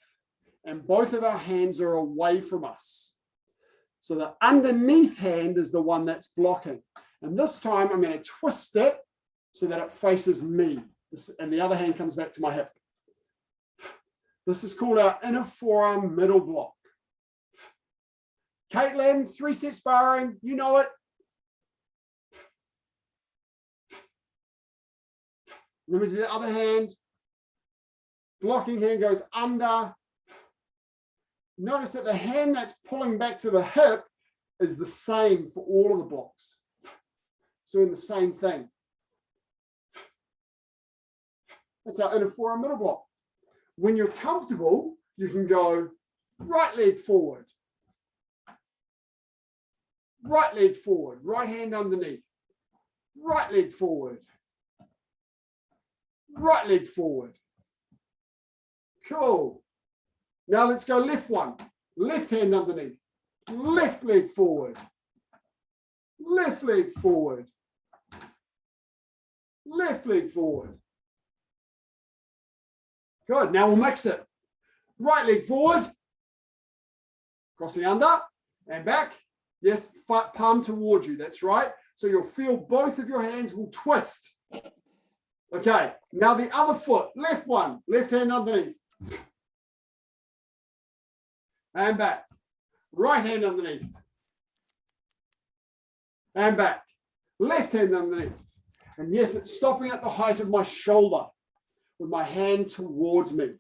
and both of our hands are away from us. So the underneath hand is the one that's blocking. And this time I'm going to twist it so that it faces me. And the other hand comes back to my hip. This is called our inner forearm middle block. Caitlin, 3-set sparring, you know it. Let me do the other hand. Blocking hand goes under. Notice that the hand that's pulling back to the hip is the same for all of the blocks. So in the same thing. That's our inner forearm middle block. When you're comfortable, you can go right leg forward. Right leg forward, right hand underneath. Right leg forward. Right leg forward. Cool. Now let's go left one. Left hand underneath. Left leg forward. Left leg forward. Left leg forward. Good. Now we'll mix it. Right leg forward. Crossing under and back. Yes, palm towards you. That's right. So you'll feel both of your hands will twist. Okay. Now the other foot. Left one. Left hand underneath. And back. Right hand underneath. And back. Left hand underneath. And yes, it's stopping at the height of my shoulder with my hand towards me.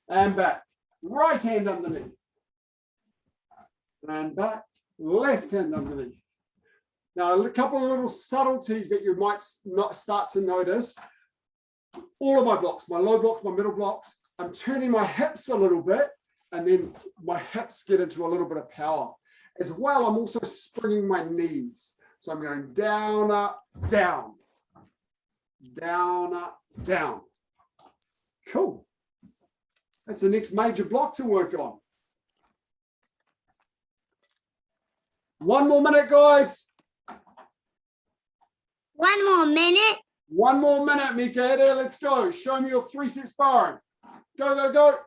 And back. Right hand underneath. And back. Left hand underneath. Now, a couple of little subtleties that you might not start to notice. All of my blocks, my low blocks, my middle blocks, I'm turning my hips a little bit, and then my hips get into a little bit of power. As well, I'm also springing my knees. So I'm going down, up, down. Down, up, down. Cool. That's the next major block to work on. 1 more minute, guys. 1 more minute. 1 more minute, Mikaela. Let's go. Show me your 3-set sparring. Go, go, go.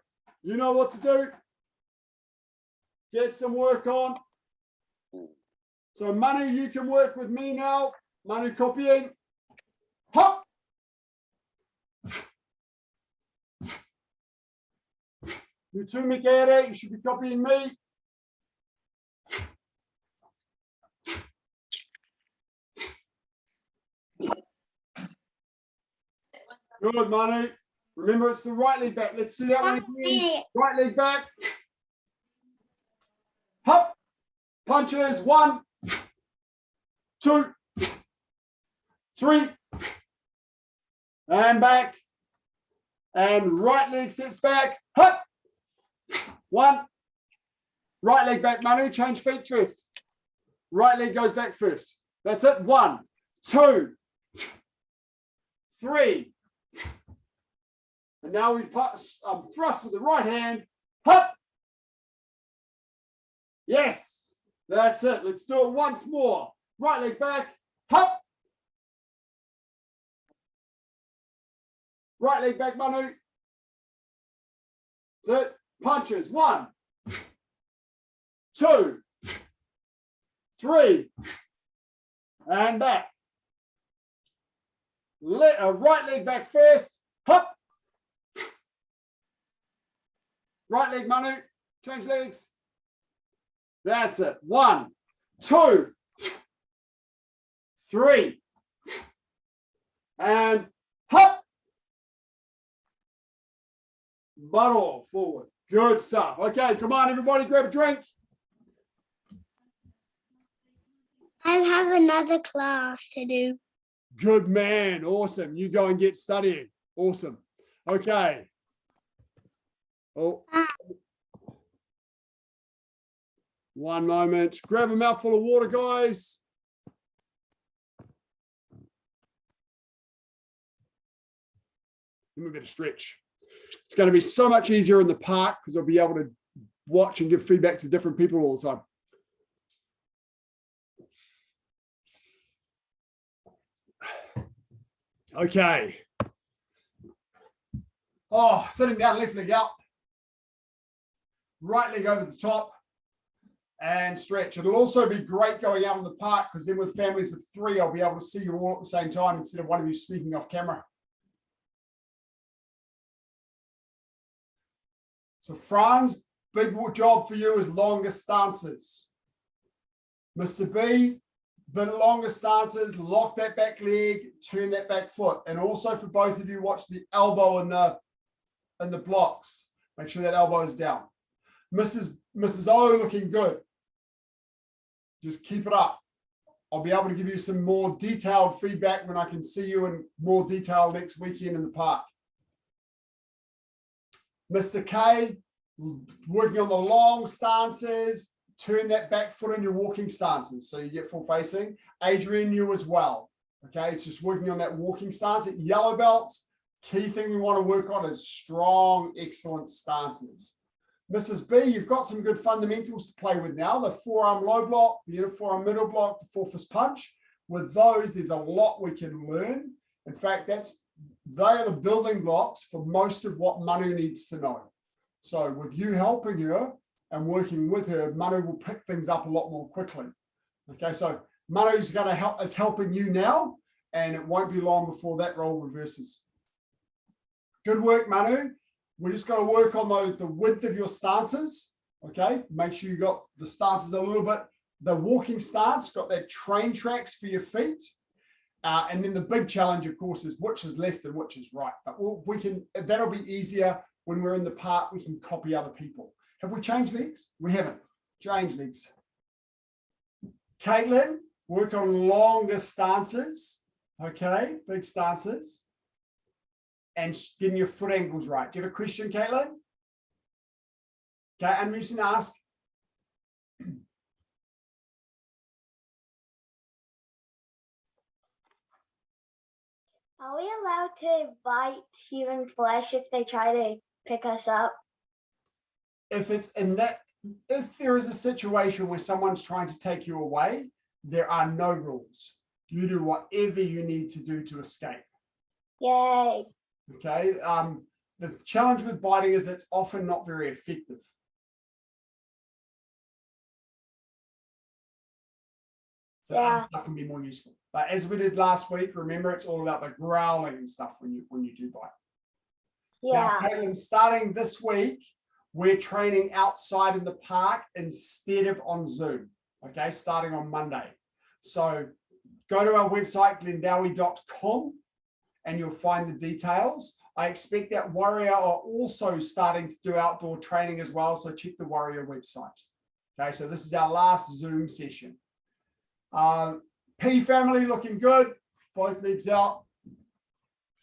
You know what to do. Get some work on. So, Manu, you can work with me now. Manu, copying. Hop. You too, Mikaela. You should be copying me. Good, Manu. Remember, it's the right leg back. Let's do that one again. Right leg back. Hop. Punches. 1, 2, 3. And back. And right leg sets back. Hop. 1. Right leg back, Manu. Change feet first. Right leg goes back first. That's it. 1, 2, 3. And now we thrust with the right hand. Hop. Yes. That's it. Let's do it once more. Right leg back. Hop. Right leg back, Manu. That's it. Punches. 1, 2, 3. And back. Right leg back first. Hop. Right leg, Manu. Change legs. That's it. 1, 2, 3. And hop. Butt all forward. Good stuff. Okay, come on, everybody, grab a drink. I have another class to do. Good man. Awesome. You go and get studying. Awesome. Okay. Oh. One moment. Grab a mouthful of water, guys. Then we better stretch. It's going to be so much easier in the park because I'll be able to watch and give feedback to different people all the time. Okay. Oh, sitting down, left leg out. Right leg over the top and stretch. It'll also be great going out in the park because then with families of 3, I'll be able to see you all at the same time instead of one of you sneaking off camera. So Franz, big job for you is longer stances. Mr. B, bit longer stances, lock that back leg, turn that back foot. And also for both of you, watch the elbow in the blocks. Make sure that elbow is down. Mrs. O looking good. Just keep it up. I'll be able to give you some more detailed feedback when I can see you in more detail next weekend in the park. Mr. K, working on the long stances, turn that back foot in your walking stances so you get full facing. Adrian, you as well. Okay, it's just working on that walking stance. At yellow belts, key thing we want to work on is strong, excellent stances. Mrs. B, you've got some good fundamentals to play with now. The forearm low block, the inner forearm middle block, the four-fist punch. With those, there's a lot we can learn. In fact, they are the building blocks for most of what Manu needs to know. So with you helping her and working with her, Manu will pick things up a lot more quickly. Okay, so Manu's going to is helping you now, and it won't be long before that role reverses. Good work, Manu. We're just going to work on the width of your stances. Okay, make sure you got the stances a little bit. The walking stance, got that train tracks for your feet. And then the big challenge, of course, is which is left and which is right. But that'll be easier when we're in the park. We can copy other people. Have we changed legs? We haven't. Change legs. Caitlin, work on longer stances. Okay, big stances. And getting your foot angles right. Do you have a question, Caitlin? Okay, and we can ask. Are we allowed to bite human flesh if they try to pick us up? If there is a situation where someone's trying to take you away, there are no rules. You do whatever you need to do to escape. Yay. Okay. The challenge with biting is it's often not very effective. So yeah, that can be more useful. But as we did last week, remember it's all about the growling and stuff when you do bite. Yeah. Now, Caitlin, starting this week, we're training outside in the park instead of on Zoom. Okay, starting on Monday. So go to our website, glendowie.com, and you'll find the details. I expect that Warrior are also starting to do outdoor training as well, so check the Warrior website. Okay, so this is our last Zoom session. P family looking good, both legs out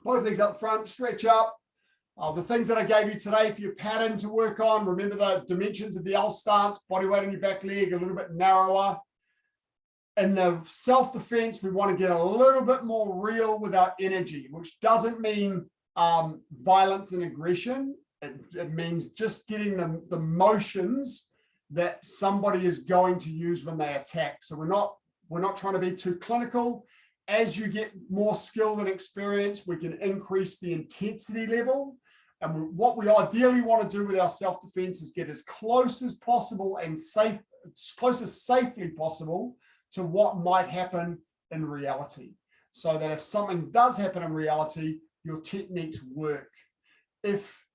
the front, stretch up. The things that I gave you today for your pattern to work on, remember the dimensions of the L stance, body weight on your back leg, a little bit narrower. In the self-defense, we want to get a little bit more real with our energy, which doesn't mean violence and aggression. It means just getting the motions that somebody is going to use when they attack. So we're not trying to be too clinical. As you get more skill and experience, we can increase the intensity level. And what we ideally want to do with our self-defense is get as close as possible and safe, as close as safely possible to what might happen in reality. So that if something does happen in reality, your techniques work. If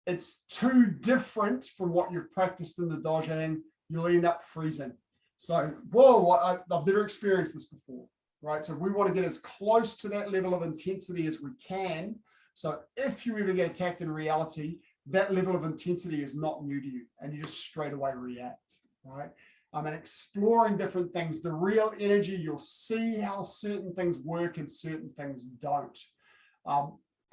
it's too different from what you've practiced in the dojang, you'll end up freezing. So, whoa, I've never experienced this before, right? So we want to get as close to that level of intensity as we can. So if you ever get attacked in reality, that level of intensity is not new to you and you just straight away react, right? And exploring different things, the real energy, you'll see how certain things work and certain things don't.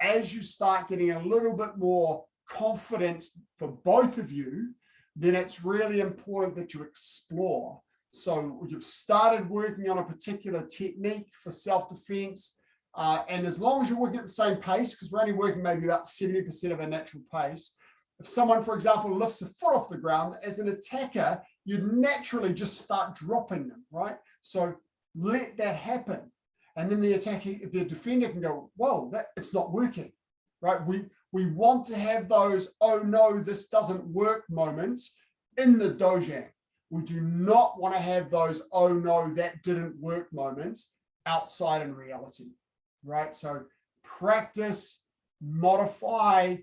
As you start getting a little bit more confident for both of you, then it's really important that you explore. So you've started working on a particular technique for self-defense, and as long as you're working at the same pace, because we're only working maybe about 70% of our natural pace, if someone, for example, lifts a foot off the ground, as an attacker, you naturally just start dropping them, right? So let that happen. And then the defender can go, whoa, it's not working, right? We want to have those, oh no, this doesn't work moments in the dojang. We do not want to have those, oh no, that didn't work moments outside in reality, right? So practice, modify,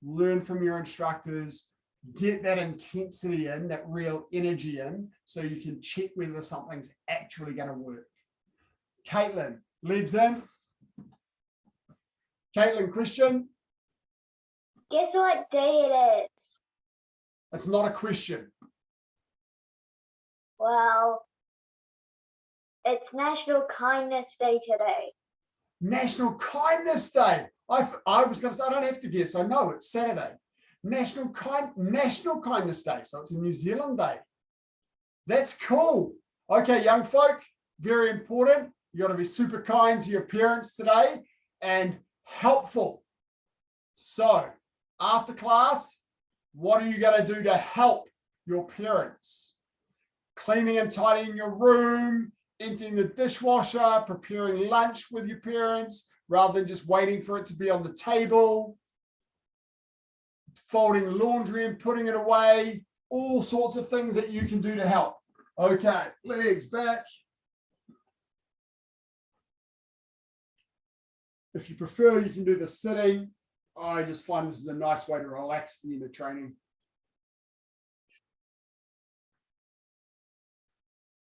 learn from your instructors, get that intensity in, that real energy in, so you can check whether something's actually going to work. Caitlin, legs in. Caitlin, Christian. Guess what day it is? It's not a question. Well, it's National Kindness Day today. National Kindness Day. I was going to say, I don't have to guess. I know it's Saturday. National Kindness Day. So it's a New Zealand day. That's cool. Okay, young folk, very important. You got to be super kind to your parents today and helpful. So after class, what are you going to do to help your parents? Cleaning and tidying your room, emptying the dishwasher, preparing lunch with your parents, rather than just waiting for it to be on the table, folding laundry and putting it away, all sorts of things that you can do to help. Okay, legs back. If you prefer, you can do the sitting. I just find this is a nice way to relax the end of training.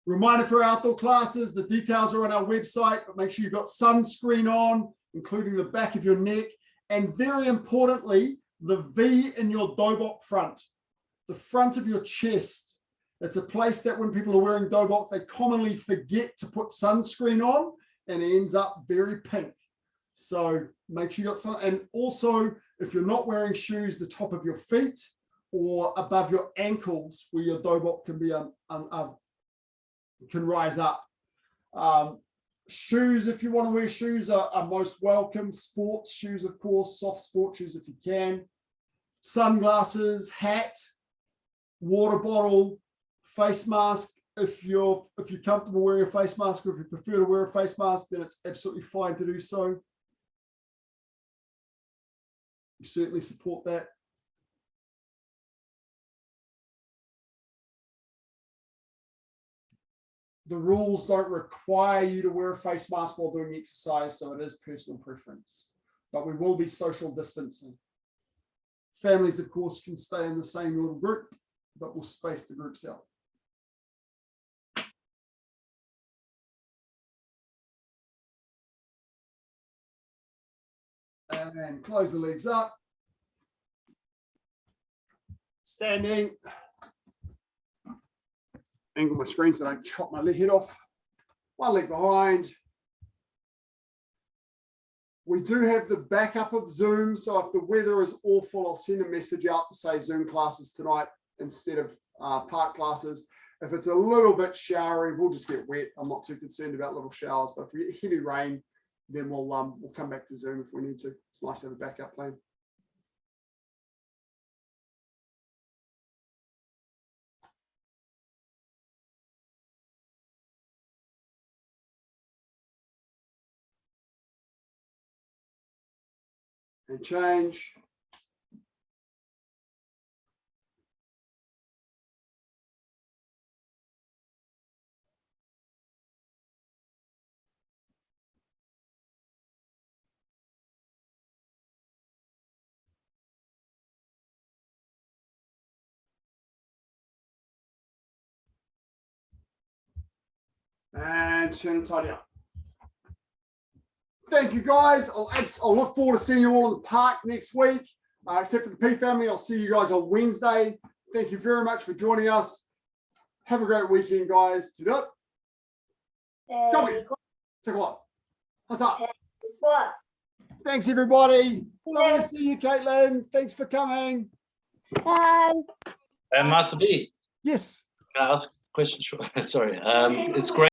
Reminder for outdoor classes, the details are on our website, but make sure you've got sunscreen on, including the back of your neck, and very importantly, the V in your dobok front, the front of your chest. It's a place that when people are wearing dobok, they commonly forget to put sunscreen on, and it ends up very pink. So make sure you got some, and also if you're not wearing shoes, the top of your feet or above your ankles where your dobok can be can rise up. Shoes, if you want to wear shoes, are most welcome. Sports shoes, of course, soft sport shoes if you can. Sunglasses, hat, water bottle, face mask. If you're comfortable wearing a face mask, or if you prefer to wear a face mask, then it's absolutely fine to do so. We certainly support that. The rules don't require you to wear a face mask while doing exercise, so it is personal preference. But we will be social distancing. Families, of course, can stay in the same little group, but we'll space the groups out. And close the legs up. Standing. Angle my screen so I don't chop my head off. One leg behind. We do have the backup of Zoom, so if the weather is awful, I'll send a message out to say Zoom classes tonight instead of park classes. If it's a little bit showery, we'll just get wet. I'm not too concerned about little showers, but if we get heavy rain, then we'll come back to Zoom if we need to. It's nice to have a backup plan. And change. And turn and tidy up. Thank you, guys. I'll look forward to seeing you all in the park next week. Except for the P family, I'll see you guys on Wednesday. Thank you very much for joining us. Have a great weekend, guys. To Take what? What's up? Thanks, everybody. Lovely to see you, Caitlin. Thanks for coming. Bye. Master B, Yes. can I ask a question? Sorry. It's great.